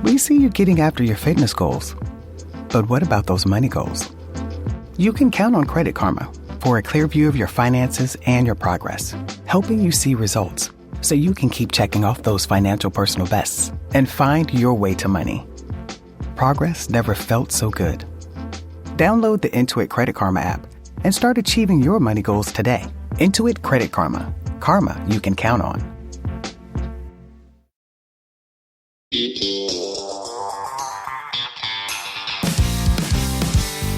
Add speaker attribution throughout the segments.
Speaker 1: We see you getting after your fitness goals. But what about those money goals? You can count on Credit Karma for a clear view of your finances and your progress, helping you see results so you can keep checking off those financial personal bests and find your way to money. Progress never felt so good. Download the Intuit Credit Karma app and start achieving your money goals today. Intuit Credit Karma. Karma you can count on.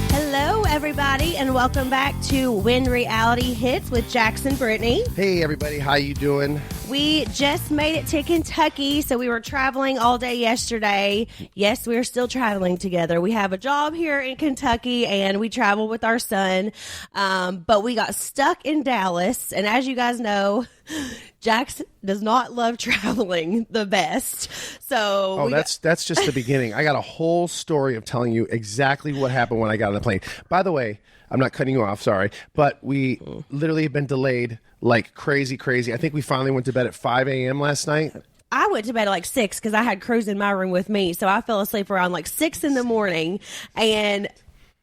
Speaker 2: Hello, everybody, and welcome back to When Reality Hits with Jax and Brittany.
Speaker 3: Hey, everybody. How you doing?
Speaker 2: We just made it to Kentucky, so we were traveling all day yesterday. Yes, we're still traveling together. We have a job here in Kentucky, and we travel with our son, but we got stuck in Dallas, and as you guys know, Jax does not love traveling the best. So
Speaker 3: that's just the beginning. I got a whole story of telling you exactly what happened when I got on the plane. By the way, I'm not cutting you off, sorry, but we literally have been delayed like crazy. I think we finally went to bed at 5 a.m. last night.
Speaker 2: I went to bed at like 6 because I had Cruz in my room with me, so I fell asleep around like 6 in the morning, and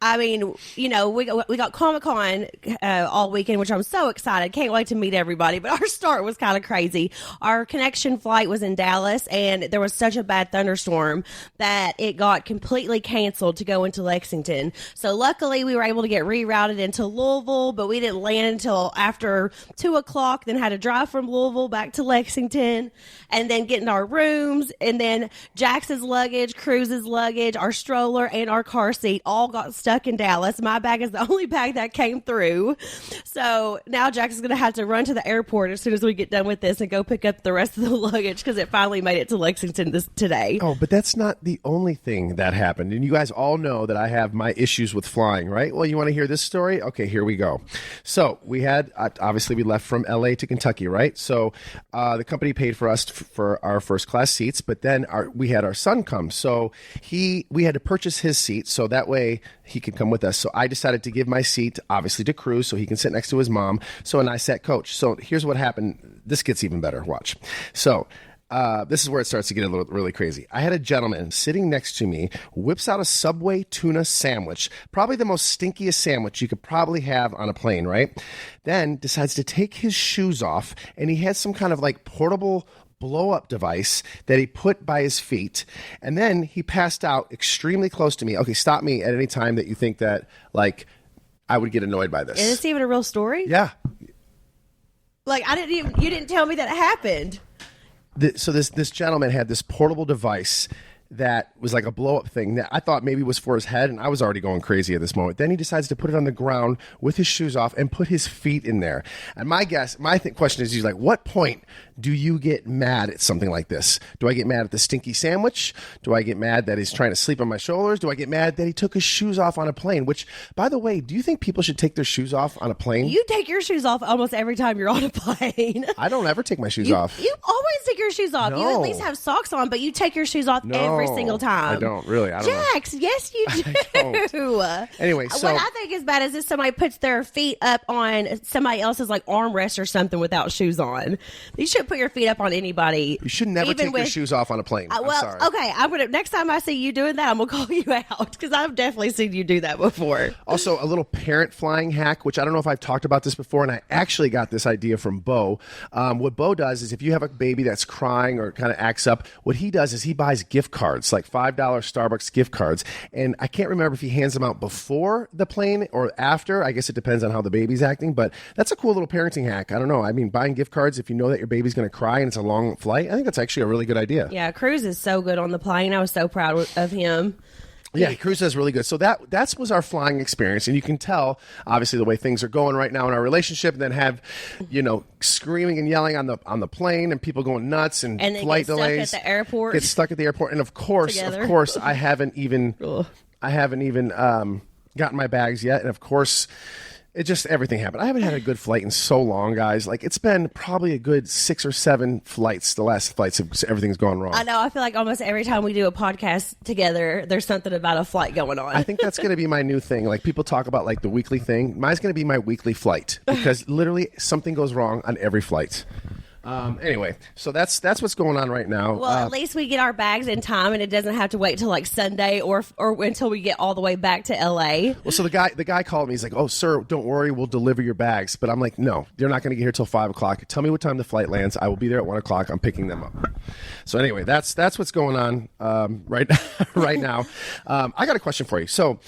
Speaker 2: I mean, you know, we got Comic-Con all weekend, which I'm so excited. Can't wait to meet everybody. But our start was kind of crazy. Our connection flight was in Dallas, and there was such a bad thunderstorm that it got completely canceled to go into Lexington. So luckily, we were able to get rerouted into Louisville, but we didn't land until after 2 o'clock, then had to drive from Louisville back to Lexington, and then get in our rooms. And then Jax's luggage, Cruz's luggage, our stroller, and our car seat all got stuck in Dallas. My bag is the only bag that came through. So now Jax is going to have to run to the airport as soon as we get done with this and go pick up the rest of the luggage because it finally made it to Lexington today.
Speaker 3: Oh, but that's not the only thing that happened. And you guys all know that I have my issues with flying, right? Well, you want to hear this story? Okay, here we go. So we had, obviously we left from LA to Kentucky, right? So the company paid for us for our first class seats, but then we had our son come. So we had to purchase his seat so that way he could come with us. So I decided to give my seat, obviously, to Cruz so he can sit next to his mom. So, and I sat coach. So here's what happened. This gets even better. Watch. So this is where it starts to get really crazy. I had a gentleman sitting next to me, whips out a Subway tuna sandwich, probably the most stinkiest sandwich you could probably have on a plane, right? Then decides to take his shoes off, and he had some kind of like portable blow-up device that he put by his feet, and then he passed out extremely close to me. Okay, stop me at any time that you think that, like, I would get annoyed by this.
Speaker 2: Is this even a real story?
Speaker 3: Yeah.
Speaker 2: Like, you didn't tell me that it happened.
Speaker 3: So this gentleman had this portable device that was like a blow-up thing that I thought maybe was for his head, and I was already going crazy at this moment. Then he decides to put it on the ground with his shoes off and put his feet in there. And my question is, he's like, what point do you get mad at something like this? Do I get mad at the stinky sandwich? Do I get mad that he's trying to sleep on my shoulders? Do I get mad that he took his shoes off on a plane? Which, by the way, do you think people should take their shoes off on a plane?
Speaker 2: You take your shoes off almost every time you're on a plane.
Speaker 3: I don't ever take my shoes off.
Speaker 2: You always take your shoes off.
Speaker 3: No.
Speaker 2: You at least have socks on, but you take your shoes off every single time.
Speaker 3: I don't, really. I don't
Speaker 2: Jax, yes, you do.
Speaker 3: Anyway, so
Speaker 2: what I think is bad is if somebody puts their feet up on somebody else's like armrest or something without shoes on. You shouldn't put your feet up on anybody.
Speaker 3: You should never take your shoes off on a plane. I'm sorry.
Speaker 2: Okay, next time I see you doing that, I'm gonna call you out because I've definitely seen you do that before.
Speaker 3: Also, a little parent flying hack, which I don't know if I've talked about this before, and I actually got this idea from Bo. What Bo does is if you have a baby that's crying or kind of acts up, what he does is he buys gift cards, like $5 Starbucks gift cards, and I can't remember if he hands them out before the plane or after. I guess it depends on how the baby's acting, but that's a cool little parenting hack. I don't know. I mean, buying gift cards if you know that your baby's going to cry and it's a long flight, I think that's actually a really good idea.
Speaker 2: Yeah, Cruz is so good on the plane. I was so proud of him.
Speaker 3: Yeah, Cruz is really good. So that was our flying experience, and you can tell obviously the way things are going right now in our relationship. And then have, screaming and yelling on the plane, and people going nuts, and flight delays.
Speaker 2: Get stuck at the airport,
Speaker 3: and of course, I haven't even gotten my bags yet, and of course. It just, everything happened. I haven't had a good flight in so long, guys. Like, it's been probably a good 6 or 7 flights. The last flights, everything's gone wrong.
Speaker 2: I know. I feel like almost every time we do a podcast together, there's something about a flight going on.
Speaker 3: I think that's going to be my new thing. Like, people talk about, like, the weekly thing. Mine's going to be my weekly flight because literally something goes wrong on every flight. Anyway, so that's what's going on right now.
Speaker 2: Well, at least we get our bags in time, and it doesn't have to wait till like Sunday or until we get all the way back to LA.
Speaker 3: Well, so the guy called me. He's like, "Oh, sir, don't worry, we'll deliver your bags." But I'm like, "No, they're not going to get here till 5:00. Tell me what time the flight lands. I will be there at 1:00. I'm picking them up." So anyway, that's what's going on right now. I got a question for you. So.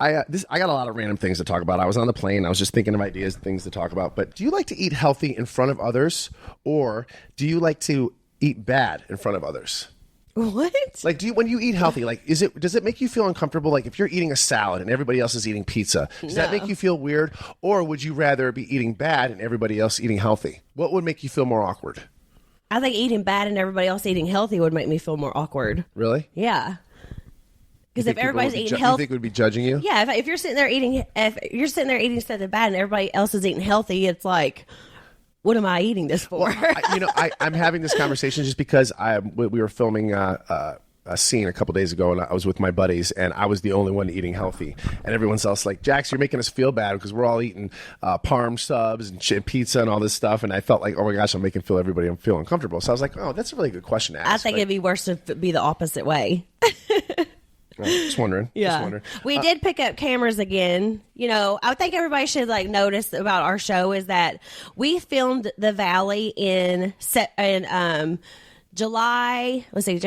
Speaker 3: I got a lot of random things to talk about. I was on the plane. I was just thinking of ideas, things to talk about. But do you like to eat healthy in front of others, or do you like to eat bad in front of others?
Speaker 2: What?
Speaker 3: Like, when you eat healthy, like, does it make you feel uncomfortable? Like, if you're eating a salad and everybody else is eating pizza, does that make you feel weird? Or would you rather be eating bad and everybody else eating healthy? What would make you feel more awkward?
Speaker 2: I think eating bad and everybody else eating healthy would make me feel more awkward.
Speaker 3: Really?
Speaker 2: Yeah. Because if everybody's eating healthy,
Speaker 3: you think would be judging you?
Speaker 2: Yeah, if you're sitting there eating something bad and everybody else is eating healthy, it's like, what am I eating this for?
Speaker 3: I'm having this conversation just because we were filming a scene a couple days ago, and I was with my buddies, and I was the only one eating healthy, and everyone's else like, Jax, you're making us feel bad because we're all eating parm subs and pizza and all this stuff, and I felt like, oh my gosh, I'm feel uncomfortable. So I was like, oh, that's a really good question to ask.
Speaker 2: I think it'd be worse to be the opposite way.
Speaker 3: Just wondering.
Speaker 2: Yeah.
Speaker 3: Just wondering.
Speaker 2: We did pick up cameras again. I think everybody should notice about our show is that we filmed the Valley in July. Let's see,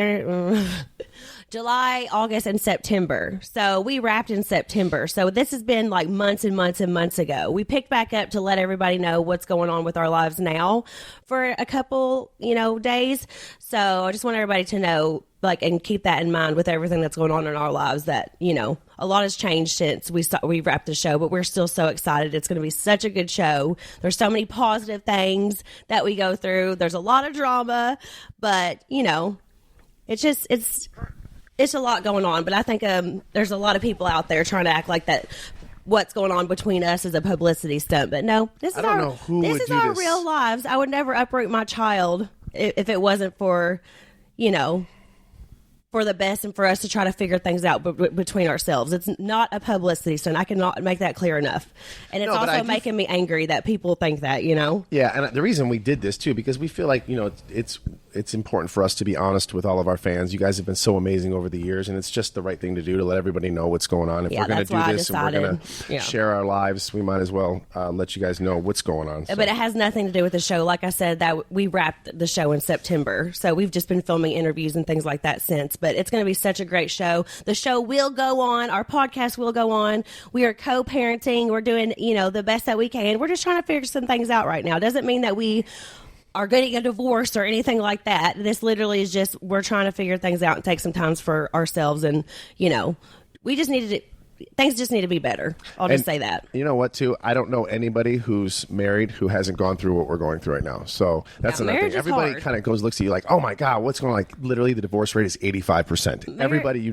Speaker 2: July, August, and September. So we wrapped in September. So this has been like months and months and months ago. We picked back up to let everybody know what's going on with our lives now for a couple, days. So I just want everybody to know, and keep that in mind with everything that's going on in our lives, that, a lot has changed since we wrapped the show, but we're still so excited. It's going to be such a good show. There's so many positive things that we go through. There's a lot of drama, but, it's a lot going on. But I think there's a lot of people out there trying to act like that what's going on between us is a publicity stunt. But no, this is our real lives. I would never uproot my child if it wasn't for, for the best and for us to try to figure things out between ourselves. It's not a publicity stunt. I cannot make that clear enough. And it's also making me angry that people think that,
Speaker 3: Yeah, and the reason we did this, too, because we feel like, it's important for us to be honest with all of our fans. You guys have been so amazing over the years, and it's just the right thing to do to let everybody know what's going on. If we're going to do this and we're going to share our lives, we might as well let you guys know what's going on. So.
Speaker 2: But it has nothing to do with the show. Like I said, that we wrapped the show in September. So we've just been filming interviews and things like that since. But it's going to be such a great show. The show will go on. Our podcast will go on. We are co-parenting. We're doing, the best that we can. We're just trying to figure some things out right now. Doesn't mean that we are getting a divorce or anything like that. This literally is just, we're trying to figure things out and take some time for ourselves. And, we just needed it. Things just need to be better. I'll just say that.
Speaker 3: You know what, too? I don't know anybody who's married who hasn't gone through what we're going through right now. So that's another thing. Everybody kind of looks at you like, oh my God, what's going on? Like, literally, the divorce rate is 85%. Everybody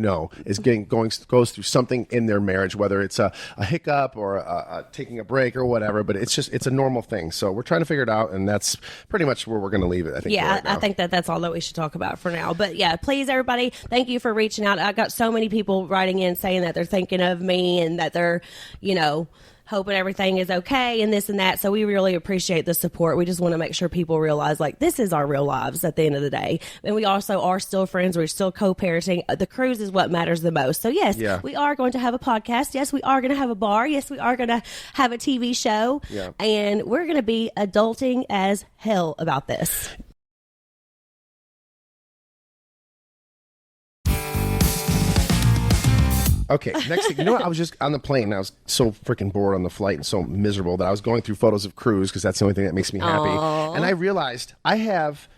Speaker 3: is goes through something in their marriage, whether it's a hiccup or taking a break or whatever. But it's a normal thing. So we're trying to figure it out, and that's pretty much where we're going to leave it, I think.
Speaker 2: Yeah, I think that's all that we should talk about for now. But yeah, please, everybody, thank you for reaching out. I got so many people writing in saying that they're thinking of me and that they're, hoping everything is okay and this and that. So we really appreciate the support. We just want to make sure people realize this is our real lives at the end of the day. And we also are still friends. We're still co-parenting. The cruise is what matters the most. So yes, we are going to have a podcast. Yes, we are going to have a bar. Yes, we are going to have a TV show. Yeah. And we're going to be adulting as hell about this.
Speaker 3: Okay, next thing, I was just on the plane, and I was so freaking bored on the flight and so miserable that I was going through photos of cruise because that's the only thing that makes me happy. Aww. And I realized I have...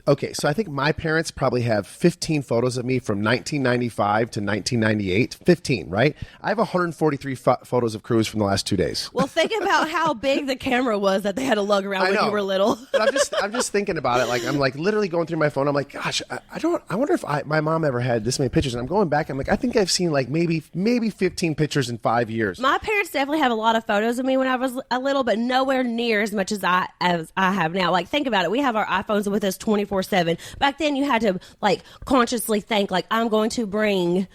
Speaker 3: Okay, so I think my parents probably have 15 photos of me from 1995 to 1998. 15, right? I have 143 photos of Cruz from the last 2 days.
Speaker 2: Well, think about how big the camera was that they had to lug around when you were little.
Speaker 3: But I'm just thinking about it. I'm literally going through my phone. I'm like, gosh, I wonder if my mom ever had this many pictures. And I'm going back. I'm like, I think I've seen maybe 15 pictures in 5 years.
Speaker 2: My parents definitely have a lot of photos of me when I was a little, but nowhere near as much as I have now. Think about it. We have our iPhones with us 24/7. 24/7. Back then, you had to like consciously think like, I'm going to bring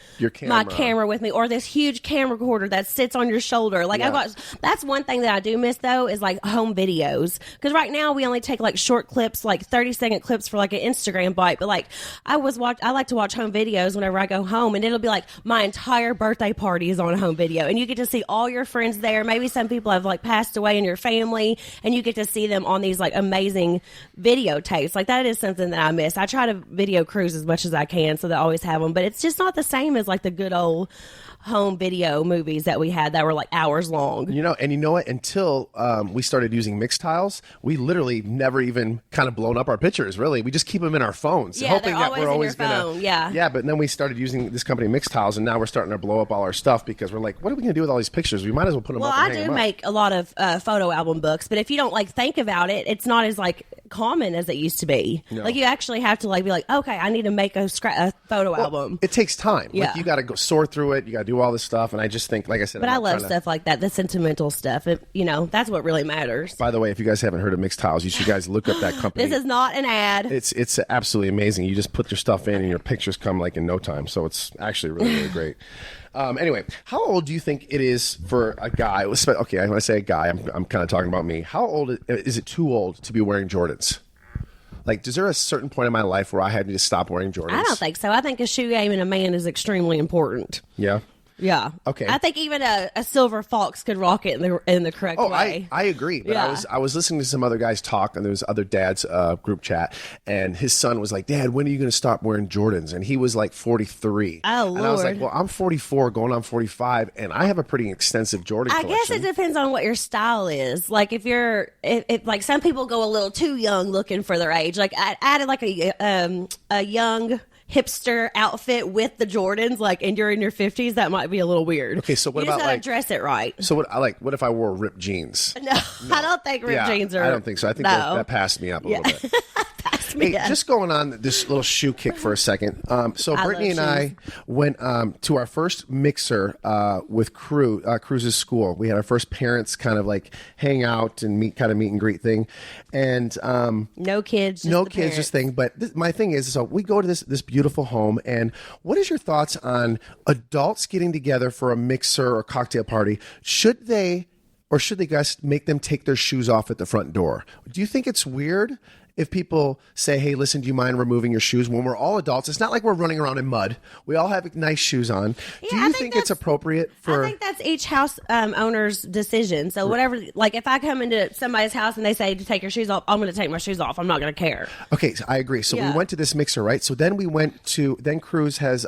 Speaker 2: my camera with me, or this huge camera recorder that sits on your shoulder. Like that's one thing that I do miss though, is like home videos, because right now we only take like short clips, like 30-second clips for like an Instagram bite. But like I like to watch home videos whenever I go home, and it'll be like my entire birthday party is on a home video, and you get to see all your friends there. Maybe some people have like passed away in your family, and you get to see them on these like amazing videotapes. Like that is something that I miss. I try to video cruise as much as I can, so that I always have them, but it's just not the same as like the good old home video movies that we had that were like hours long.
Speaker 3: You know what? Until we started using mix tiles, we literally never even kind of blown up our pictures. Really, we just keep them in our phones, hoping that we're always gonna. Yeah. But then we started using this company Mix Tiles, and now we're starting to blow up all our stuff because we're like, what are we gonna do with all these pictures? We might as well put them up.
Speaker 2: Well, I do make a lot of photo album books, but if you don't like think about it, it's not as like common as it used to be. No. Like you actually have to like be like, okay, I need to make a photo album.
Speaker 3: It takes time. Yeah. Like you got to go sort through it. You got to do all this stuff, and I just think, like I said,
Speaker 2: but I love stuff like that, the sentimental stuff. That's what really matters.
Speaker 3: By the way, if you guys haven't heard of Mix Tiles, you should guys look up that company.
Speaker 2: This is not an ad.
Speaker 3: It's absolutely amazing. You just put your stuff in, and your pictures come like in no time. So it's actually really, really great. Anyway, how old do you think it is for a guy? Okay, when I say a guy, I'm kind of talking about me. How old is it too old to be wearing Jordans? Like, is there a certain point in my life where I had to stop wearing Jordans?
Speaker 2: I don't think so. I think a shoe game in a man is extremely important.
Speaker 3: Yeah?
Speaker 2: Yeah.
Speaker 3: Okay.
Speaker 2: I think even a silver fox could rock it in the correct way.
Speaker 3: I agree. But I was listening to some other guys talk, and there was other dads group chat, and his son was like, Dad, when are you going to stop wearing Jordans? And he was like 43.
Speaker 2: Oh, Lord.
Speaker 3: And I was like, well, I'm 44 going on 45, and I have a pretty extensive Jordan collection.
Speaker 2: I guess it depends on what your style is. Like if like some people go a little too young looking for their age. Like I added like a young hipster outfit with the Jordans, like, and you're in your 50s, that might be a little weird.
Speaker 3: Okay, so what
Speaker 2: you
Speaker 3: about
Speaker 2: just gotta dress it right?
Speaker 3: So what if I wore ripped jeans?
Speaker 2: No, I don't think ripped jeans are.
Speaker 3: I don't think so. I think that passed me up a little bit. Hey, just going on this little shoe kick for a second. So Brittany and I went to our first mixer with Cruz's school. We had our first parents kind of like hang out and meet and greet thing, and
Speaker 2: no kids,
Speaker 3: just thing. But my thing is, so we go to this beautiful home, and what is your thoughts on adults getting together for a mixer or cocktail party? Should they guys make them take their shoes off at the front door? Do you think it's weird if people say, hey, listen, do you mind removing your shoes? When we're all adults, it's not like we're running around in mud. We all have nice shoes on.
Speaker 2: Yeah,
Speaker 3: do you think it's appropriate for...
Speaker 2: I think that's each house owner's decision. So whatever, like if I come into somebody's house and they say to take your shoes off, I'm going to take my shoes off. I'm not going to care.
Speaker 3: Okay, so I agree. So we went to this mixer, right? So then then Cruz has...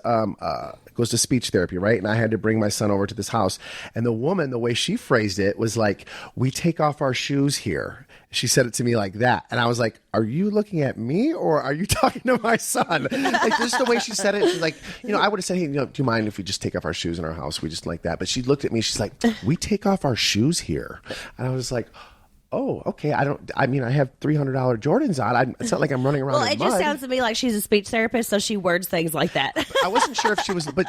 Speaker 3: goes to speech therapy, right? And I had to bring my son over to this house. And the woman, the way she phrased it was like, we take off our shoes here. She said it to me like that. And I was like, are you looking at me or are you talking to my son? Like just the way she said it, she's like, I would have said, hey, do you mind if we just take off our shoes in our house? We just like that. But she looked at me, she's like, we take off our shoes here. And I was like, oh, okay. I have $300 Jordans on. It's not like I'm running around in mud.
Speaker 2: Well, it just sounds to me like she's a speech therapist, so she words things like that.
Speaker 3: I wasn't sure if she was, but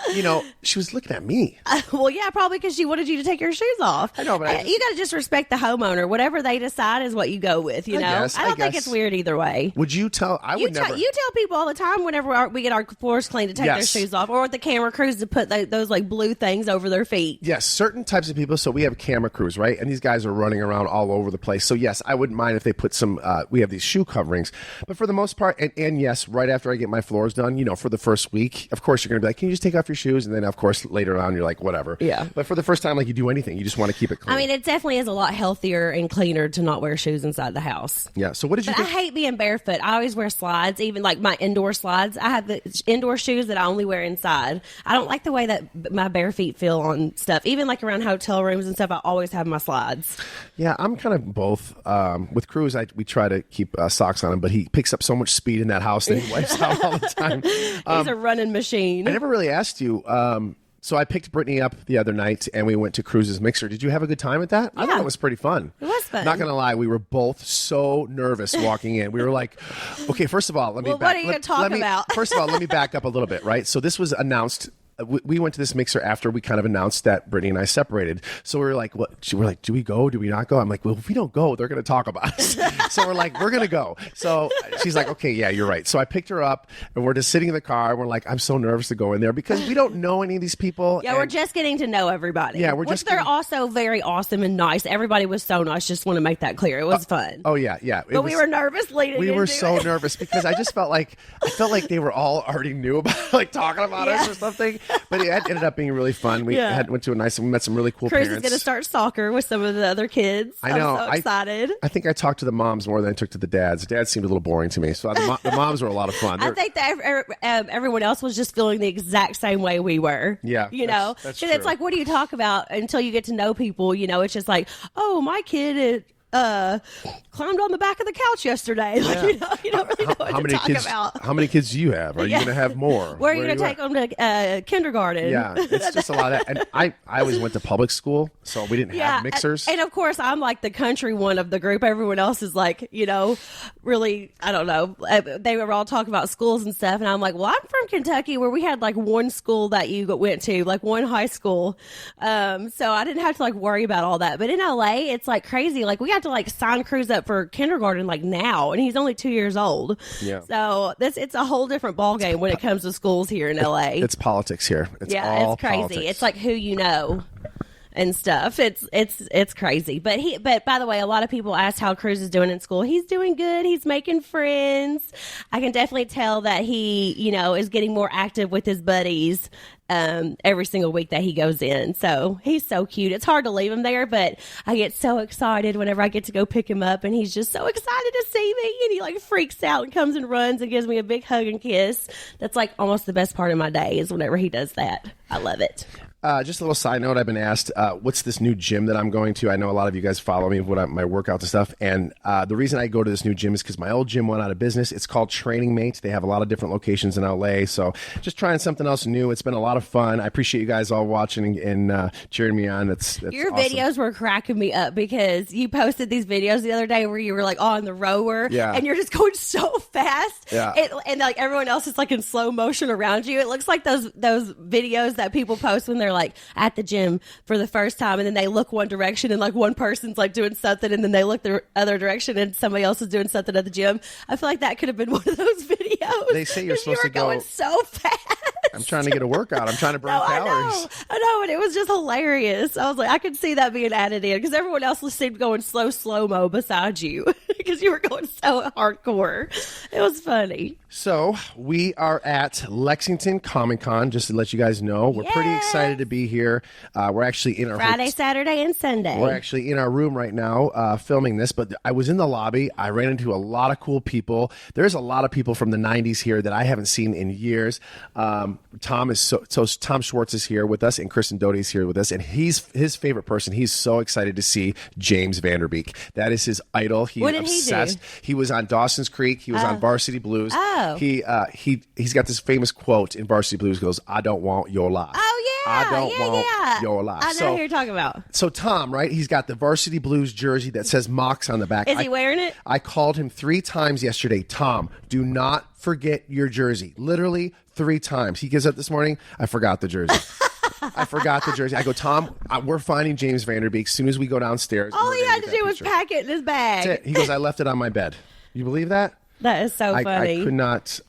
Speaker 3: she was looking at me.
Speaker 2: Well, yeah, probably because she wanted you to take your shoes off.
Speaker 3: I know, but
Speaker 2: you got to just respect the homeowner. Whatever they decide is what you go with. I don't think it's weird either way.
Speaker 3: Would you tell? You
Speaker 2: tell people all the time whenever we get our floors cleaned to take their shoes off, or with the camera crews to put those like blue things over their feet.
Speaker 3: Yes, certain types of people. So we have camera crews, right? And these guys are running around all over the place. So yes, I wouldn't mind if they put some, we have these shoe coverings, but for the most part, and yes, right after I get my floors done, for the first week, of course, you're going to be like, can you just take off your shoes? And then of course, later on, you're like, whatever.
Speaker 2: Yeah.
Speaker 3: But for the first time, like you do anything, you just want to keep it clean.
Speaker 2: I mean, it definitely is a lot healthier and cleaner to not wear shoes inside the house.
Speaker 3: Yeah. So what did you think?
Speaker 2: I hate being barefoot. I always wear slides, even like my indoor slides. I have the indoor shoes that I only wear inside. I don't like the way that my bare feet feel on stuff. Even like around hotel rooms and stuff, I always have my slides.
Speaker 3: Yeah, I'm kind of both. With Cruz, we try to keep socks on him, but he picks up so much speed in that house that he wipes out all the time.
Speaker 2: He's a running machine.
Speaker 3: I never really asked you. So I picked Brittany up the other night, and we went to Cruz's mixer. Did you have a good time at that?
Speaker 2: Yeah.
Speaker 3: I thought it was pretty fun.
Speaker 2: It was fun.
Speaker 3: Not going to lie, we were both so nervous walking in. We were like, okay, first of all, let me
Speaker 2: what are you going to talk about?
Speaker 3: First of all, let me back up a little bit, right? So this was announced we went to this mixer after we kind of announced that Brittany and I separated. So we were like, what? We're like, do we go? Do we not go? I'm like, well, if we don't go, they're going to talk about us. So we're like, we're going to go. So she's like, okay, yeah, you're right. So I picked her up and we're just sitting in the car. And we're like, I'm so nervous to go in there because we don't know any of these people.
Speaker 2: Yeah, we're just getting to know everybody.
Speaker 3: Yeah,
Speaker 2: they're also very awesome and nice. Everybody was so nice. Just want to make that clear. It was fun.
Speaker 3: Oh yeah, yeah.
Speaker 2: But we were nervous leading.
Speaker 3: We were so nervous because I just felt like they were all already knew about like talking about us or something. But it ended up being really fun. We went to we met some really cool
Speaker 2: Cruz
Speaker 3: parents.
Speaker 2: is going to start soccer with some of the other kids.
Speaker 3: I know.
Speaker 2: I'm so excited.
Speaker 3: I think I talked to the moms more than I took to the dads. The dads seemed a little boring to me. So the moms were a lot of fun.
Speaker 2: I think that everyone else was just feeling the exact same way we were.
Speaker 3: Yeah.
Speaker 2: You know?
Speaker 3: That's
Speaker 2: And
Speaker 3: true.
Speaker 2: it's like, what do you talk about until you get to know people? You know, it's just like, oh, my kid climbed on the back of the couch yesterday. Like, you don't really know what to talk about.
Speaker 3: How many kids do you have? Are you going to have more?
Speaker 2: Where are you going to take them to kindergarten?
Speaker 3: Yeah, it's just a lot of that. And I always went to public school, so we didn't have mixers.
Speaker 2: And of course, I'm like the country one of the group. Everyone else is like, you know, really, I don't know. They were all talking about schools and stuff. And I'm like, well, I'm from Kentucky where we had like one school that you went to, like one high school. So I didn't have to like worry about all that. But in LA, it's like crazy. Like we got to like sign Cruz up for kindergarten like now, and he's only 2 years old.
Speaker 3: Yeah.
Speaker 2: So it's a whole different ballgame when it comes to schools here in LA.
Speaker 3: It's politics here. It's all
Speaker 2: it's crazy.
Speaker 3: politics.
Speaker 2: It's like who you know and stuff. It's crazy. But by the way, a lot of people ask how Cruz is doing in school. He's doing good. He's making friends. I can definitely tell that he, you know, is getting more active with his buddies every single week that he goes in. So he's so cute. It's hard to leave him there, but I get so excited whenever I get to go pick him up, and he's just so excited to see me, and he like freaks out and comes and runs and gives me a big hug and kiss. That's like almost the best part of my day is whenever he does that. I love it.
Speaker 3: Just a little side note. I've been asked, what's this new gym that I'm going to? I know a lot of you guys follow me with my workouts and stuff. And the reason I go to this new gym is because my old gym went out of business. It's called Training Mate. They have a lot of different locations in LA. So just trying something else new. It's been a lot of fun. I appreciate you guys all watching and cheering me on. That's
Speaker 2: Your
Speaker 3: awesome.
Speaker 2: videos were cracking me up because you posted these videos the other day where you were like on the rower and you're just going so fast.
Speaker 3: Yeah.
Speaker 2: And like everyone else is like in slow motion around you. It looks like those videos that people post when they're like at the gym for the first time, and then they look one direction and like one person's like doing something, and then they look the other direction and somebody else is doing something at the gym. I feel like that could have been one of those videos.
Speaker 3: They say you're supposed to go
Speaker 2: going so fast.
Speaker 3: I'm trying to get a workout. I'm trying to burn calories.
Speaker 2: I know, and it was just hilarious. I was like, I could see that being added in because everyone else seemed going slow-mo beside you because you were going so hardcore. It was funny.
Speaker 3: So we are at Lexington Comic Con, just to let you guys know. We're pretty excited to be here. We're actually in our
Speaker 2: Friday, Saturday, and Sunday.
Speaker 3: We're actually in our room right now filming this, but I was in the lobby. I ran into a lot of cool people. There's a lot of people from the 90s here that I haven't seen in years. Tom Schwartz is here with us, and Kristen Doty is here with us, and he's his favorite person. He's so excited to see James Vanderbeek. That is his idol. He's obsessed. He was on Dawson's Creek. He was on Varsity Blues. He's got this famous quote in Varsity Blues. Goes, "I don't want your life."
Speaker 2: Oh yeah,
Speaker 3: I don't want your life.
Speaker 2: I know who you're talking about.
Speaker 3: So Tom, right? He's got the Varsity Blues jersey that says Mox on the back.
Speaker 2: Is he wearing it?
Speaker 3: I called him 3 times yesterday. Tom, do not forget your jersey. Literally 3 times. He gives up this morning. I forgot the jersey. I forgot the jersey. I go, Tom, we're finding James Vanderbeek as soon as we go downstairs.
Speaker 2: All he had to do was pack it in his bag.
Speaker 3: That's it. He goes, I left it on my bed. You believe that?
Speaker 2: That is so funny.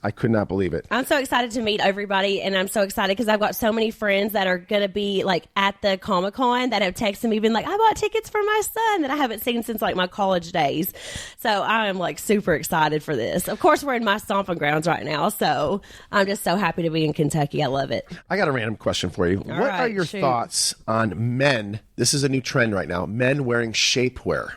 Speaker 3: I could not believe it.
Speaker 2: I'm so excited to meet everybody, and I'm so excited because I've got so many friends that are going to be like at the Comic-Con that have texted me, been like, I bought tickets for my son that I haven't seen since like my college days. So I am like super excited for this. Of course, we're in my stomping grounds right now, so I'm just so happy to be in Kentucky. I love it.
Speaker 3: I got a random question for you. What are your thoughts on men? This is a new trend right now. Men wearing shapewear.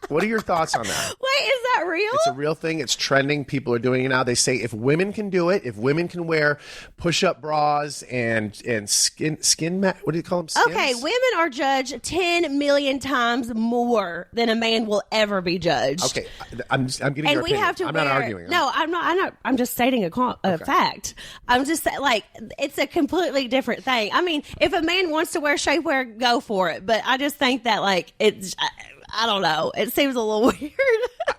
Speaker 3: What are your thoughts on that?
Speaker 2: Wait, is that real?
Speaker 3: It's a real thing. It's trending. People are doing it now. They say if women can do it, if women can wear push-up bras and skin mat, what do you call them? Skins?
Speaker 2: Okay, women are judged 10 million times more than a man will ever be judged.
Speaker 3: Okay, I'm getting your opinion.
Speaker 2: Have to
Speaker 3: I'm not arguing.
Speaker 2: No, I'm not. I'm just stating a fact. I'm just saying, like, it's a completely different thing. I mean, if a man wants to wear shapewear, go for it. But I just think that, like, it's... I don't know. It seems a little weird.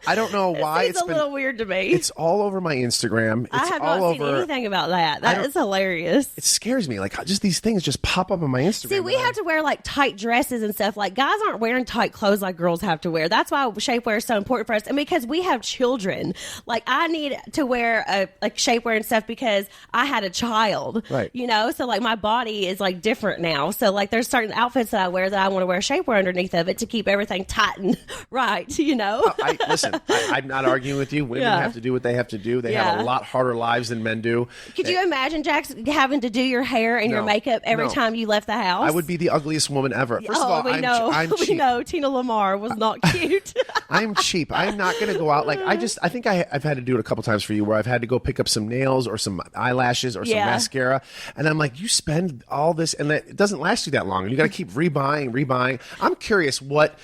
Speaker 3: I don't know why.
Speaker 2: It's a little weird to me.
Speaker 3: It's all over my Instagram. It's
Speaker 2: I have
Speaker 3: all
Speaker 2: not seen
Speaker 3: over
Speaker 2: anything about that. That is hilarious.
Speaker 3: It scares me. Like, just these things just pop up on my Instagram.
Speaker 2: See, we have to wear like tight dresses and stuff. Like, guys aren't wearing tight clothes like girls have to wear. That's why shapewear is so important for us. And because we have children, like, I need to wear like shapewear and stuff because I had a child.
Speaker 3: Right.
Speaker 2: You know, so like my body is like different now. So like there's certain outfits that I wear that I want to wear shapewear underneath of it to keep everything tight and right, you know?
Speaker 3: Listen, I'm not arguing with you. Women have to do what they have to do. They have a lot harder lives than men do.
Speaker 2: Could you imagine, Jax, having to do your hair and your makeup every time you left the house?
Speaker 3: I would be the ugliest woman ever. First of all, I'm cheap.
Speaker 2: We know Tina Lamar was not cute.
Speaker 3: I'm cheap. I'm not going to go out like I think I've had to do it a couple times for you where I've had to go pick up some nails or some eyelashes or some mascara, and I'm like, you spend all this and it doesn't last you that long, and you got to keep rebuying. I'm curious what.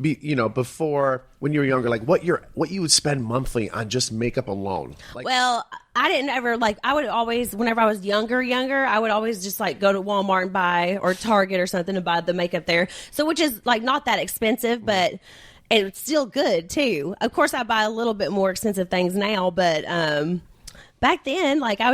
Speaker 3: Before when you were younger, like what you would spend monthly on just makeup alone. Like,
Speaker 2: well, I didn't ever I would always, whenever I was younger, I would always just like go to Walmart and buy, or Target or something, and buy the makeup there. So, which is like not that expensive, but it's still good too. Of course, I buy a little bit more expensive things now, but back then, like I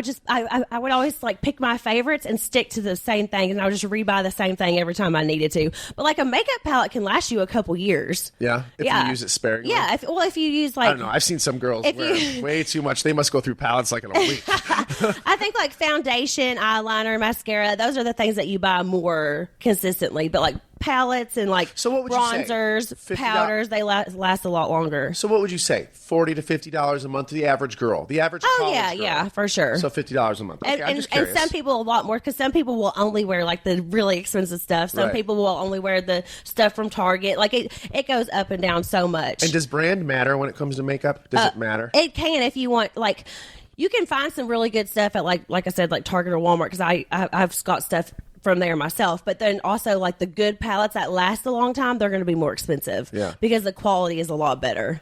Speaker 2: would always like pick my favorites and stick to the same thing, and I would just rebuy the same thing every time I needed to. But like a makeup palette can last you a couple years.
Speaker 3: Yeah, if you use it sparingly.
Speaker 2: Yeah, if you use like,
Speaker 3: I don't know. I've seen some girls wear way too much. They must go through palettes like in a week.
Speaker 2: I think like foundation, eyeliner, mascara, those are the things that you buy more consistently. But like palettes and like bronzers, powders, they last a lot longer.
Speaker 3: So what would you say? $40 to $50 a month to the average girl, the average college girl.
Speaker 2: Yeah, for sure.
Speaker 3: So $50 a month. Okay, I'm just curious.
Speaker 2: And some people a lot more, because some people will only wear like the really expensive stuff. Some people will only wear the stuff from Target. Like it goes up and down so much.
Speaker 3: And does brand matter when it comes to makeup? Does it matter?
Speaker 2: It can if you want. Like, you can find some really good stuff at like I said, like Target or Walmart, because I've got stuff from there myself. But then also like the good palettes that last a long time, they're going to be more expensive because the quality is a lot better.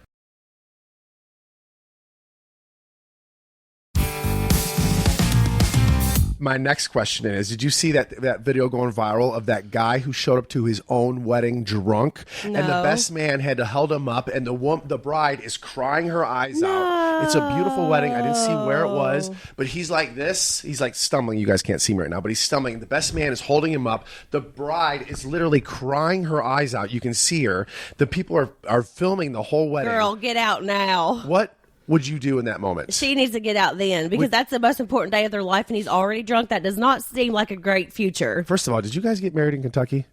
Speaker 3: My next question is, did you see that video going viral of that guy who showed up to his own wedding drunk?
Speaker 2: No.
Speaker 3: And the best man had to held him up, and the bride is crying her eyes out. It's a beautiful wedding. I didn't see where it was, but he's like this. He's like stumbling. You guys can't see me right now, but he's stumbling. The best man is holding him up. The bride is literally crying her eyes out. You can see her. The people are filming the whole wedding.
Speaker 2: Girl, get out now.
Speaker 3: What would you do in that moment?
Speaker 2: She needs to get out then, because that's the most important day of their life, and he's already drunk. That does not seem like a great future.
Speaker 3: First of all, did you guys get married in Kentucky?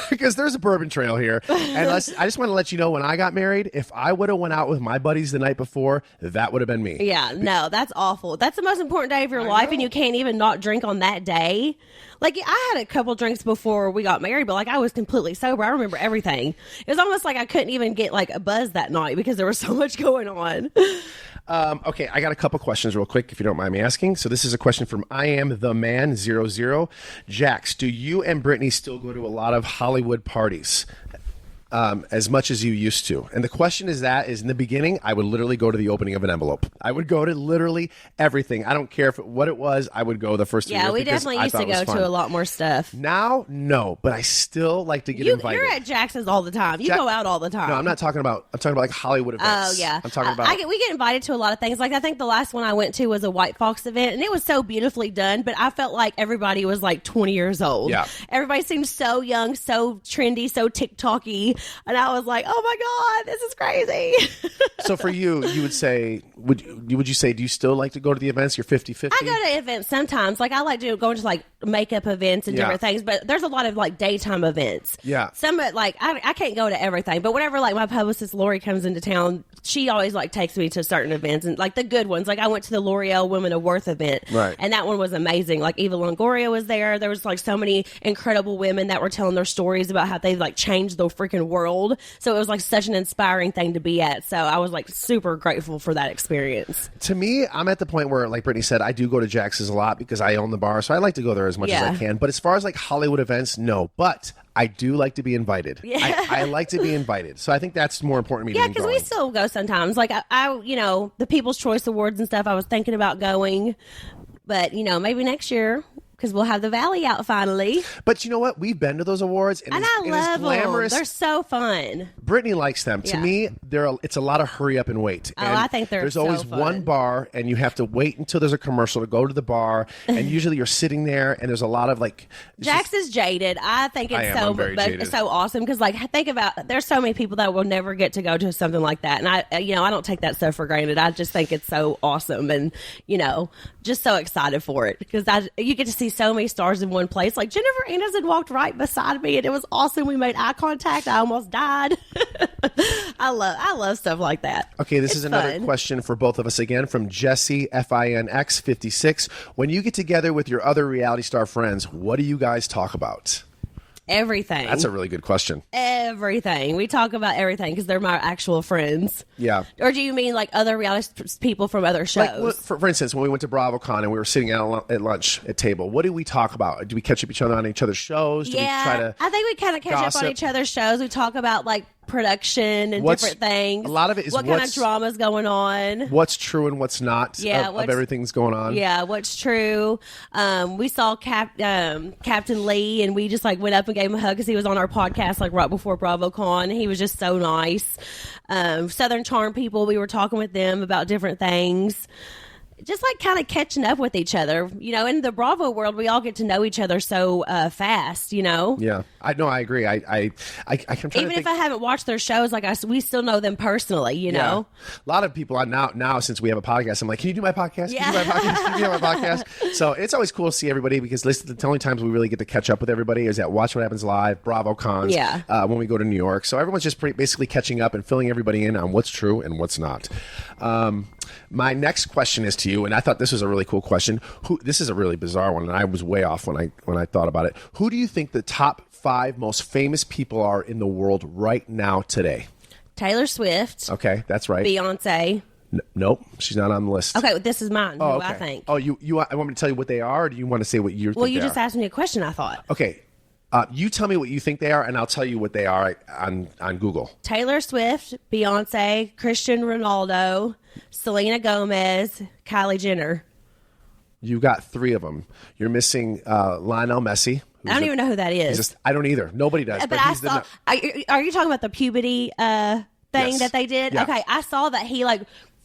Speaker 3: Because there's a bourbon trail here. And I just want to let you know, when I got married, if I would have went out with my buddies the night before, that would have been me.
Speaker 2: Yeah, no, that's awful. That's the most important day of your life, and you can't even not drink on that day. Like, I had a couple drinks before we got married, but like I was completely sober. I remember everything. It was almost like I couldn't even get like a buzz that night because there was so much going on.
Speaker 3: Okay, I got a couple questions real quick, if you don't mind me asking. So this is a question from I am the man 00. Jax, do you and Brittany still go to a lot of Hollywood parties? As much as you used to? And the question is in the beginning, I would literally go to the opening of an envelope. I would go to literally everything. I don't care what it was. I would go the first year.
Speaker 2: Yeah, we definitely used to go to a lot more stuff.
Speaker 3: Now, no, but I still like to get invited.
Speaker 2: You're at Jax's all the time. You go out all the time.
Speaker 3: No, I'm talking about like Hollywood events.
Speaker 2: Oh, yeah.
Speaker 3: I'm talking about.
Speaker 2: We get invited to a lot of things. Like, I think the last one I went to was a White Fox event, and it was so beautifully done, but I felt like everybody was like 20 years old.
Speaker 3: Yeah.
Speaker 2: Everybody seemed so young, so trendy, so TikTok-y, and I was like, oh my God, this is crazy.
Speaker 3: So for you would say, would you say, do you still like to go to the events? You're 50-50?
Speaker 2: I go to events sometimes. Like, I like to go into like makeup events and different things, but there's a lot of like daytime events.
Speaker 3: Yeah.
Speaker 2: Some like I can't go to everything, but whenever like my publicist Lori comes into town, she always like takes me to certain events, and like the good ones. Like, I went to the L'Oreal Women of Worth event,
Speaker 3: right? And
Speaker 2: that one was amazing. Like, Eva Longoria was there. There was like so many incredible women that were telling their stories about how they like changed the freaking world. So it was like such an inspiring thing to be at. So I was like super grateful for that experience.
Speaker 3: To me, I'm at the point where, like Brittany said, I do go to Jax's a lot because I own the bar, so I like to go there as much as I can. But as far as like Hollywood events, no. But I do like to be invited. Yeah. I like to be invited. So I think that's more important to me.
Speaker 2: Yeah, because we still go sometimes. Like, I the People's Choice Awards and stuff, I was thinking about going. But, maybe next year because we'll have the Valley out finally.
Speaker 3: But you know what? We've been to those awards, and
Speaker 2: I love
Speaker 3: glamorous.
Speaker 2: them. They're so fun.
Speaker 3: Brittany likes them. To me, it's a lot of hurry up and wait.
Speaker 2: Oh,
Speaker 3: And
Speaker 2: I think
Speaker 3: there's
Speaker 2: so
Speaker 3: always
Speaker 2: fun.
Speaker 3: one bar, and you have to wait until there's a commercial to go to the bar. And usually you're sitting there, and there's a lot of like.
Speaker 2: Jax is jaded. I think it's
Speaker 3: I'm very jaded.
Speaker 2: so awesome because think about there's so many people that will never get to go to something like that, and I don't take that stuff for granted. I just think it's so awesome, and just so excited for it because you get to see so many stars in one place. Like Jennifer Aniston walked right beside me, and it was awesome. We made eye contact. I almost died. I love stuff like that.
Speaker 3: Okay, this is another
Speaker 2: fun.
Speaker 3: question for both of us again from Jesse FINX56. When you get together with your other reality star friends, what do you guys talk about?
Speaker 2: Everything.
Speaker 3: That's a really good question.
Speaker 2: Everything. We talk about everything because they're my actual friends.
Speaker 3: Yeah.
Speaker 2: Or do you mean like other reality people from other shows?
Speaker 3: Like, for instance, when we went to BravoCon and we were sitting at lunch at table, what did we talk about? Do we catch up each other on each other's shows? Do we try to
Speaker 2: I think we kind of catch up on each other's shows. We talk about like production and different things.
Speaker 3: A lot of it is
Speaker 2: what kind of drama's going on.
Speaker 3: What's true and what's not of everything's going on.
Speaker 2: Yeah, what's true. We saw Captain Lee, and we just like went up and gave him a hug because he was on our podcast like right before BravoCon. He was just so nice. Southern Charm people, we were talking with them about different things. Just like kind of catching up with each other. In the Bravo world, we all get to know each other so fast,
Speaker 3: Yeah. I agree. I'm trying to think.
Speaker 2: Even if I haven't watched their shows, we still know them personally,
Speaker 3: Yeah. A lot of people on now since we have a podcast, I'm like, can you do my podcast?
Speaker 2: Yeah.
Speaker 3: Can you do my podcast? Can you do my podcast? So it's always cool to see everybody because the only times we really get to catch up with everybody is at Watch What Happens Live, BravoCons, when we go to New York. So everyone's just basically catching up and filling everybody in on what's true and what's not. My next question is to you, and I thought this was a really cool question. This is a really bizarre one, and I was way off when I thought about it. Who do you think the top 5 most famous people are in the world right now today?
Speaker 2: Taylor Swift.
Speaker 3: Okay, that's right.
Speaker 2: Beyonce.
Speaker 3: Nope, she's not on the list.
Speaker 2: Okay, well, this is mine.
Speaker 3: Oh,
Speaker 2: who
Speaker 3: okay.
Speaker 2: I think.
Speaker 3: Oh, I want me to tell you what they are, or do you want to say what you think?
Speaker 2: Well, you just asked me a question, I thought.
Speaker 3: Okay. You tell me what you think they are, and I'll tell you what they are on Google.
Speaker 2: Taylor Swift, Beyonce, Cristiano Ronaldo, Selena Gomez, Kylie Jenner.
Speaker 3: You got 3 of them. You're missing Lionel Messi.
Speaker 2: I don't even know who that is.
Speaker 3: I don't either. Nobody does.
Speaker 2: But I saw. Are you talking about the puberty thing that they did?
Speaker 3: Yeah.
Speaker 2: Okay, I saw that he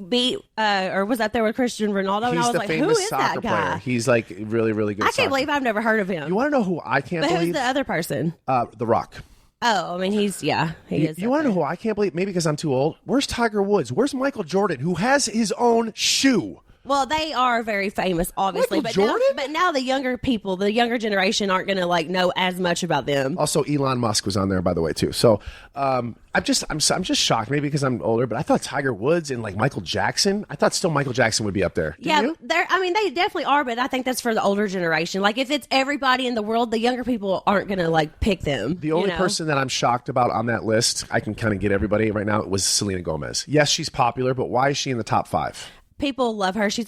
Speaker 2: beat or was up there with Cristiano Ronaldo, and I was like, who is that guy?
Speaker 3: Player. He's like really, really good.
Speaker 2: I can't believe I've never heard of him.
Speaker 3: You want to know who I can't
Speaker 2: but
Speaker 3: believe?
Speaker 2: Who's the other person?
Speaker 3: The Rock.
Speaker 2: Oh, I mean, he is.
Speaker 3: You want to know who I can't believe? Maybe because I'm too old. Where's Tiger Woods? Where's Michael Jordan, who has his own shoe?
Speaker 2: Well, they are very famous, obviously.
Speaker 3: Michael Jordan?
Speaker 2: But now the younger people, the younger generation, aren't going to know as much about them.
Speaker 3: Also, Elon Musk was on there, by the way, too. So I'm just shocked, maybe because I'm older. But I thought Tiger Woods and Michael Jackson. I thought still Michael Jackson would be up there.
Speaker 2: Yeah, they definitely are. But I think that's for the older generation. If it's everybody in the world, the younger people aren't going to pick them.
Speaker 3: The only person that I'm shocked about on that list, I can kind of get everybody right now, was Selena Gomez. Yes, she's popular, but why is she in the top 5?
Speaker 2: People love her. She's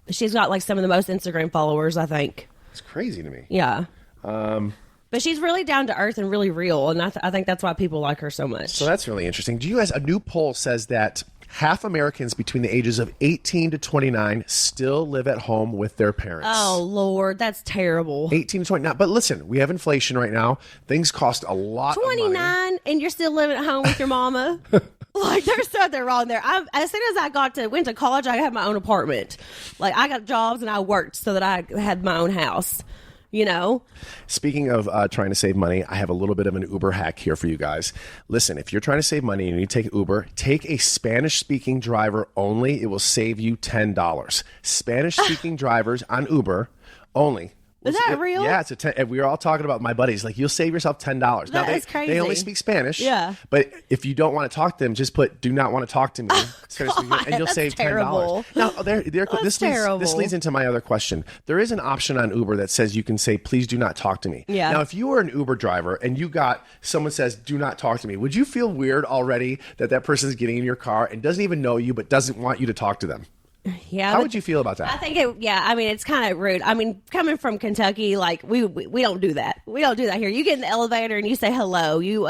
Speaker 2: she's got some of the most Instagram followers, I think.
Speaker 3: It's crazy to me.
Speaker 2: Yeah. But she's really down to earth and really real. And I think that's why people like her so much.
Speaker 3: So that's really interesting. Do you guys, a new poll says that half Americans between the ages of 18 to 29 still live at home with their parents.
Speaker 2: Oh, Lord, that's terrible.
Speaker 3: 18 to 29. But listen, we have inflation right now. Things cost a lot
Speaker 2: 29
Speaker 3: of money.
Speaker 2: and you're still living at home with your mama? There's something wrong there. As soon as I went to college, I had my own apartment. I got jobs and I worked so that I had my own house.
Speaker 3: Speaking of trying to save money, I have a little bit of an Uber hack here for you guys. Listen, if you're trying to save money and you take Uber, take a Spanish-speaking driver only. It will save you $10. Spanish-speaking drivers on Uber only.
Speaker 2: Is that real?
Speaker 3: Yeah, we were all talking about my buddies. You'll save yourself $10.
Speaker 2: That is crazy.
Speaker 3: They only speak Spanish.
Speaker 2: Yeah.
Speaker 3: But if you don't want to talk to them, just put "do not want to talk to me," and you'll save $10. Now, this leads into my other question. There is an option on Uber that says you can say, "Please do not talk to me."
Speaker 2: Yeah.
Speaker 3: Now, if you were an Uber driver and you got someone says, "Do not talk to me," would you feel weird already that person is getting in your car and doesn't even know you but doesn't want you to talk to them?
Speaker 2: Yeah.
Speaker 3: How would you feel about that?
Speaker 2: I think I mean, it's kind of rude. I mean, coming from Kentucky, like we don't do that. We don't do that here. You get in the elevator and you say hello. You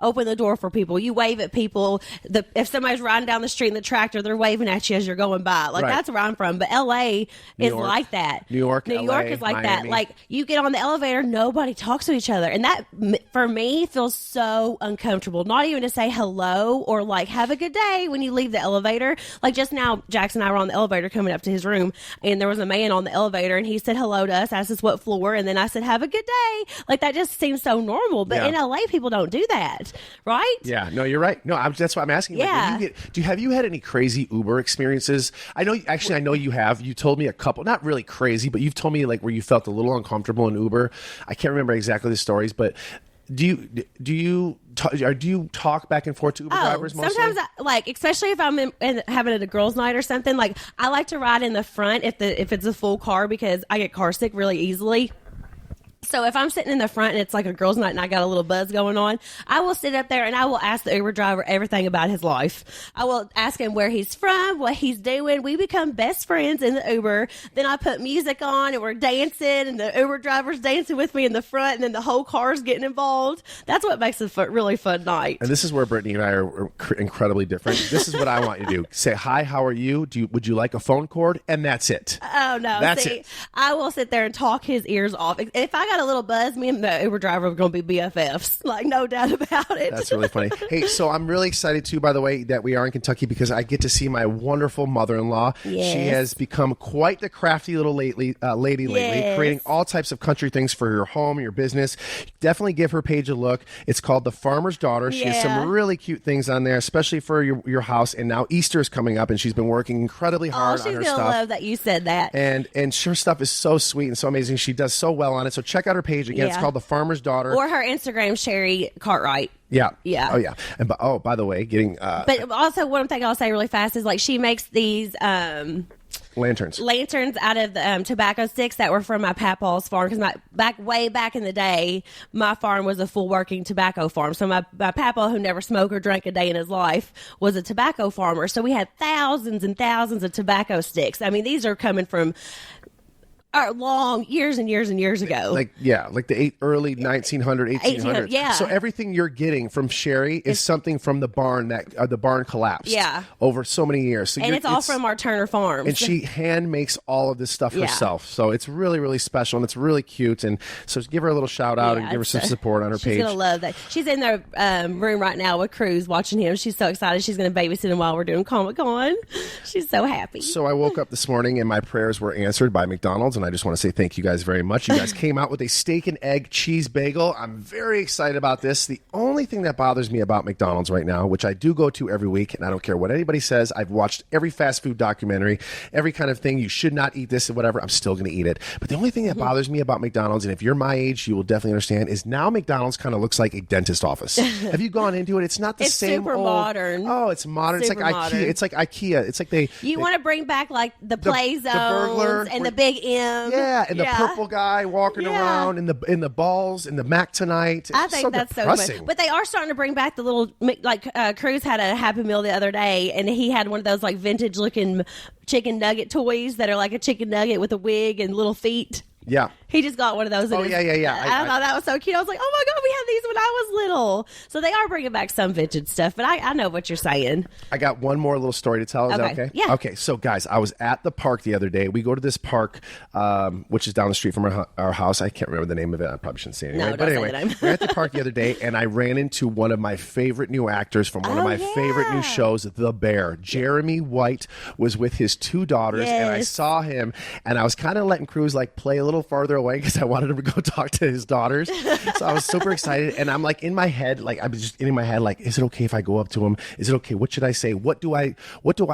Speaker 2: open the door for people. You wave at people. If somebody's riding down the street in the tractor, they're waving at you as you're going by. Like that's where I'm from. But LA is like that.
Speaker 3: New York
Speaker 2: is like
Speaker 3: Miami.
Speaker 2: that. Like you get on the elevator, nobody talks to each other, and that for me feels so uncomfortable. Not even to say hello or like have a good day when you leave the elevator. Like just now, Jax and I were on the elevator coming up to his room, and there was a man on the elevator, and he said hello to us, asked us what floor, and then I said have a good day. Like that just seems so normal, but in LA people don't do that, right?
Speaker 3: Yeah, no, you're right. No, that's why I'm asking.
Speaker 2: Yeah.
Speaker 3: Like, have you had any crazy Uber experiences? I know you have. You told me a couple, not really crazy, but you've told me like where you felt a little uncomfortable in Uber. I can't remember exactly the stories, but do you talk back and forth to Uber drivers mostly?
Speaker 2: Sometimes, especially if I'm having it a girls' night or something, like I like to ride in the front if it's a full car because I get car sick really easily. So if I'm sitting in the front and it's like a girls' night and I got a little buzz going on, I will sit up there and I will ask the Uber driver everything about his life. I will ask him where he's from, what he's doing. We become best friends in the Uber. Then I put music on and we're dancing and the Uber driver's dancing with me in the front and then the whole car's getting involved. That's what makes it a really fun night.
Speaker 3: And this is where Brittany and I are incredibly different. This is what I want you to do. Say, hi, how are you? Would you like a phone cord? And that's it.
Speaker 2: Oh, no.
Speaker 3: That's it.
Speaker 2: I will sit there and talk his ears off. If I got a little buzz, me and the Uber driver are going to be BFFs. Like, no doubt about it.
Speaker 3: That's really funny. Hey, so I'm really excited, too, by the way, that we are in Kentucky because I get to see my wonderful mother-in-law.
Speaker 2: Yes.
Speaker 3: She has become quite the crafty little lady lately, creating all types of country things for your home, your business. Definitely give her page a look. It's called The Farmer's Daughter. She has some really cute things on there, especially for your house. And now Easter is coming up, and she's been working incredibly hard on her stuff.
Speaker 2: She's going to love that you said that.
Speaker 3: And her stuff is so sweet and so amazing. She does so well on it. So check out her page. Again, it's called The Farmer's Daughter.
Speaker 2: Or her Instagram, Sherry Cartwright.
Speaker 3: Yeah.
Speaker 2: Yeah.
Speaker 3: Oh, yeah. And by the way, getting...
Speaker 2: but also, one thing I'll say really fast is, like, she makes these...
Speaker 3: Lanterns
Speaker 2: out of the tobacco sticks that were from my papa's farm, because way back in the day, my farm was a full working tobacco farm. So my papa, who never smoked or drank a day in his life, was a tobacco farmer. So we had thousands and thousands of tobacco sticks. I mean, these are coming from long years and years and years ago.
Speaker 3: Like the early 1900s, 1800s.
Speaker 2: Yeah.
Speaker 3: So everything you're getting from Sherry is something from the barn that the barn collapsed.
Speaker 2: Yeah.
Speaker 3: Over so many years. So
Speaker 2: and it's all from our Turner Farms.
Speaker 3: And she hand makes all of this stuff herself. So it's really, really special and it's really cute. And so give her a little shout out and give her some support on her page.
Speaker 2: She's going to love that. She's in the room right now with Cruz watching him. She's so excited. She's going to babysit him while we're doing Comic-Con. She's so happy.
Speaker 3: So I woke up this morning and my prayers were answered by McDonald's. And I just want to say thank you guys very much. You guys came out with a steak and egg cheese bagel. I'm very excited about this. The only thing that bothers me about McDonald's right now, which I do go to every week, and I don't care what anybody says, I've watched every fast food documentary, every kind of thing, you should not eat this and whatever, I'm still going to eat it. But the only thing that bothers me about McDonald's, and if you're my age, you will definitely understand, is now McDonald's kind of looks like a dentist office. Have you gone into it? It's not the same
Speaker 2: super
Speaker 3: old...
Speaker 2: modern.
Speaker 3: Oh, it's modern.
Speaker 2: Super
Speaker 3: it's like
Speaker 2: modern.
Speaker 3: IKEA. It's like IKEA. It's like
Speaker 2: You want to bring back like the play zones
Speaker 3: burglar,
Speaker 2: and the Big M.
Speaker 3: Yeah, and the purple guy walking around in the balls in the Mac tonight.
Speaker 2: I think that's
Speaker 3: depressing.
Speaker 2: so much. But they are starting to bring back the little, like Cruz had a Happy Meal the other day, and he had one of those like vintage looking chicken nugget toys that are like a chicken nugget with a wig and little feet.
Speaker 3: Yeah.
Speaker 2: He just got one of those.
Speaker 3: Yeah.
Speaker 2: I thought that was so cute. I was like, oh my God, we had these when I was little. So they are bringing back some vintage stuff, but I know what you're saying.
Speaker 3: I got one more little story to tell. Is that okay?
Speaker 2: Yeah.
Speaker 3: Okay, so guys, I was at the park the other day. We go to this park, which is down the street from our house. I can't remember the name of it. I probably shouldn't say it anyway.
Speaker 2: No,
Speaker 3: but
Speaker 2: don't
Speaker 3: anyway,
Speaker 2: say the name.
Speaker 3: we're at the park the other day, and I ran into one of my favorite new actors from one of my favorite new shows, The Bear. Jeremy White was with his two daughters, and I saw him, and I was kind of letting Cruz like play a little farther away because I wanted him to go talk to his daughters. So I was super excited, and I'm like in my head, like I'm just in my head, like, is it okay if I go up to him? Is it okay? What should I say? What do I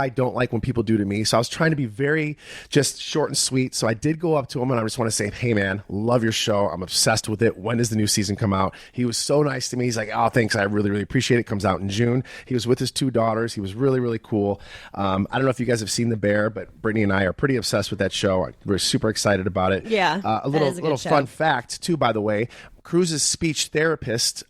Speaker 3: don't like when people do to me? So I was trying to be very just short and sweet. So I did go up to him, and I just want to say, hey man, love your show. I'm obsessed with it. When does the new season come out? He was so nice to me. He's like, oh, thanks. I really, really appreciate it. It comes out in June. He was with his two daughters. He was really, really cool. I don't know if you guys have seen The Bear, but Brittany and I are pretty obsessed with that show. We're super excited about it.
Speaker 2: Yeah.
Speaker 3: A little fun fact too, by the way. Cruz's speech therapist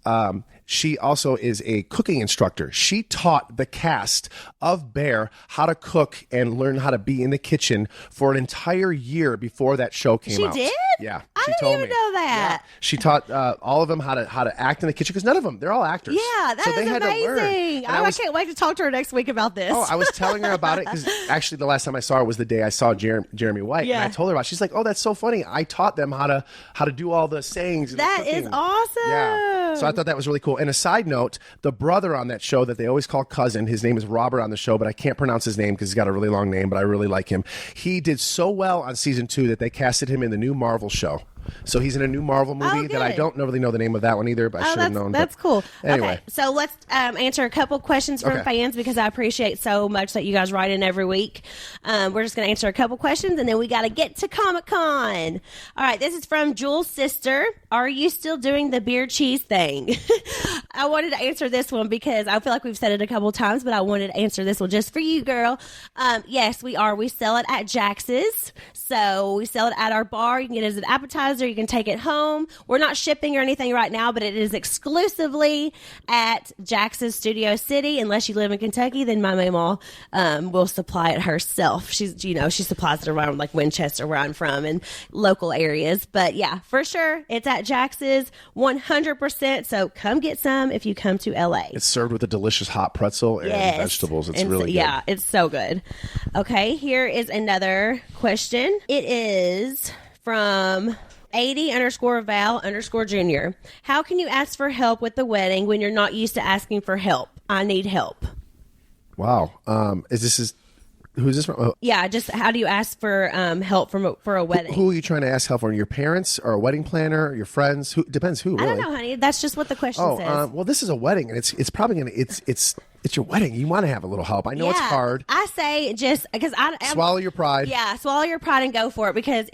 Speaker 3: she also is a cooking instructor. She taught the cast of Bear how to cook and learn how to be in the kitchen for an entire year before that show came out.
Speaker 2: She did?
Speaker 3: Yeah.
Speaker 2: I didn't even know that.
Speaker 3: Yeah. She taught all of them how to act in the kitchen, because none of them, they're all actors.
Speaker 2: Yeah, that is amazing. I can't wait to talk to her next week about this.
Speaker 3: Oh, I was telling her about it because actually the last time I saw her was the day I saw Jeremy White.
Speaker 2: Yeah.
Speaker 3: And I told her about it. She's like, oh, that's so funny. I taught them how to do all the sayings. And
Speaker 2: that is awesome.
Speaker 3: Yeah. So I thought that was really cool. And a side note, the brother on that show that they always call cousin, his name is Robert on the show, but I can't pronounce his name because he's got a really long name, but I really like him. He did so well on season 2 that they casted him in the new Marvel show. So he's in a new Marvel movie that I don't really know the name of that one either, but I should have known.
Speaker 2: That's cool.
Speaker 3: Anyway.
Speaker 2: Okay, so let's answer a couple questions from fans, because I appreciate so much that you guys write in every week. We're just going to answer a couple questions, and then we got to get to Comic-Con. All right, this is from Jules' sister. Are you still doing the beer cheese thing? I wanted to answer this one because I feel like we've said it a couple times, but I wanted to answer this one just for you, girl. Yes, we are. We sell it at Jax's. So we sell it at our bar. You can get it as an appetizer. You can take it home. We're not shipping or anything right now, but it is exclusively at Jax's Studio City. Unless you live in Kentucky, then my mama will supply it herself. She supplies it around like Winchester, where I'm from, and local areas. But yeah, for sure, it's at Jax's 100%. So come get some if you come to LA.
Speaker 3: It's served with a delicious hot pretzel and vegetables. It's really good.
Speaker 2: Yeah, it's so good. Okay, here is another question. It is from 80_Val_Jr. How can you ask for help with the wedding when you're not used to asking for help? I need help.
Speaker 3: Wow. Who's this from?
Speaker 2: Yeah, just how do you ask for help for a wedding?
Speaker 3: Who are you trying to ask help for? Your parents or a wedding planner? Your friends? Who depends who, really.
Speaker 2: I don't know, honey. That's just what the question says.
Speaker 3: Well, this is a wedding, and it's probably going to it's your wedding. You want to have a little help. I know it's hard.
Speaker 2: I say just because I'm
Speaker 3: swallow your pride.
Speaker 2: Yeah, swallow your pride and go for it, because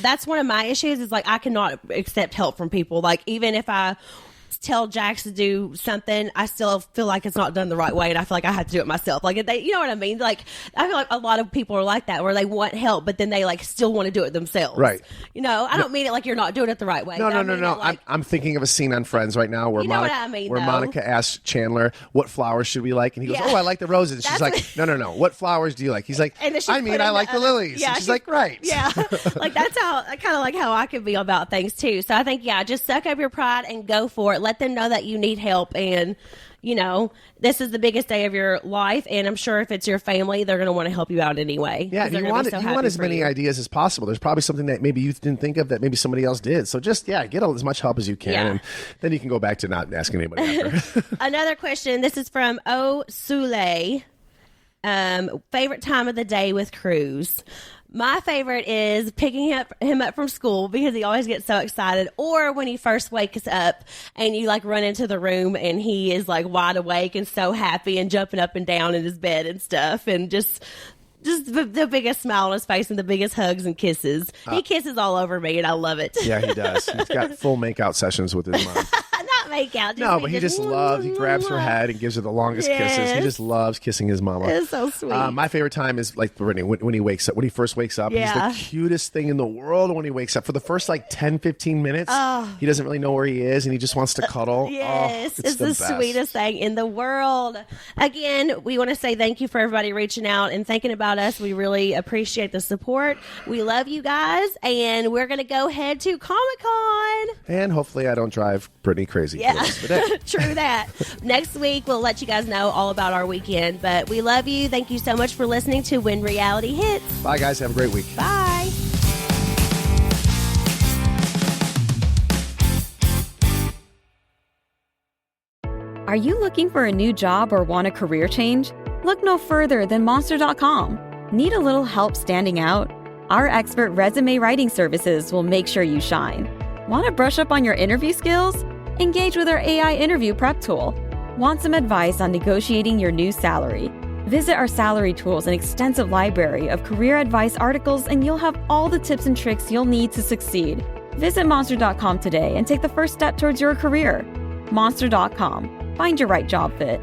Speaker 2: that's one of my issues is like I cannot accept help from people. Like even if I tell Jax to do something, I still feel like it's not done the right way, and I feel like I have to do it myself. Like you know what I mean? Like I feel like a lot of people are like that, where they want help, but then they like still want to do it themselves.
Speaker 3: Right.
Speaker 2: You know, I don't mean it like you're not doing it the right way.
Speaker 3: No.
Speaker 2: Like,
Speaker 3: I'm thinking of a scene on Friends right now where Monica asks Chandler, "What flowers should we like?" And he goes, "Oh, I like the roses." And she's like, "No. What flowers do you like?" He's like, "I like the lilies." Yeah, and she's like, "Right."
Speaker 2: Yeah. Like that's kind of like how I could be about things too. So I think just suck up your pride and go for it. Let them know that you need help, and this is the biggest day of your life, and I'm sure if it's your family, they're going to want to help you out anyway.
Speaker 3: Yeah, and you want as many ideas as possible. There's probably something that maybe you didn't think of that maybe somebody else did. So just get as much help as you can, and then you can go back to not asking anybody after.
Speaker 2: Another question. This is from O Sule. Favorite time of the day with Cruz. My favorite is picking him up from school, because he always gets so excited, or when he first wakes up and you like run into the room and he is like wide awake and so happy and jumping up and down in his bed and stuff, and just the biggest smile on his face and the biggest hugs and kisses. He kisses all over me, and I love it.
Speaker 3: Yeah, he does. He's got full make-out sessions with his mom.
Speaker 2: Not make-out.
Speaker 3: No, but he just loves, he grabs her head and gives her the longest kisses. He just loves kissing his mama.
Speaker 2: It's so sweet.
Speaker 3: My favorite time is like Brittany, when he wakes up, when he first wakes up.
Speaker 2: Yeah.
Speaker 3: He's the cutest thing in the world when he wakes up. For the first like 10, 15 minutes, he doesn't really know where he is, and he just wants to cuddle.
Speaker 2: Yes, it's the sweetest thing in the world. Again, we want to say thank you for everybody reaching out and thinking about us. We really appreciate the support. We love you guys, and we're going to go head to Comic-Con.
Speaker 3: And hopefully I don't drive Brittany crazy.
Speaker 2: Yeah, true that. Next week, we'll let you guys know all about our weekend, but we love you. Thank you so much for listening to When Reality Hits.
Speaker 3: Bye, guys. Have a great week.
Speaker 2: Bye.
Speaker 4: Are you looking for a new job or want a career change? Look no further than Monster.com. Need a little help standing out? Our expert resume writing services will make sure you shine. Want to brush up on your interview skills? Engage with our AI interview prep tool. Want some advice on negotiating your new salary? Visit our salary tools and extensive library of career advice articles, and you'll have all the tips and tricks you'll need to succeed. Visit Monster.com today and take the first step towards your career. Monster.com. Find your right job fit.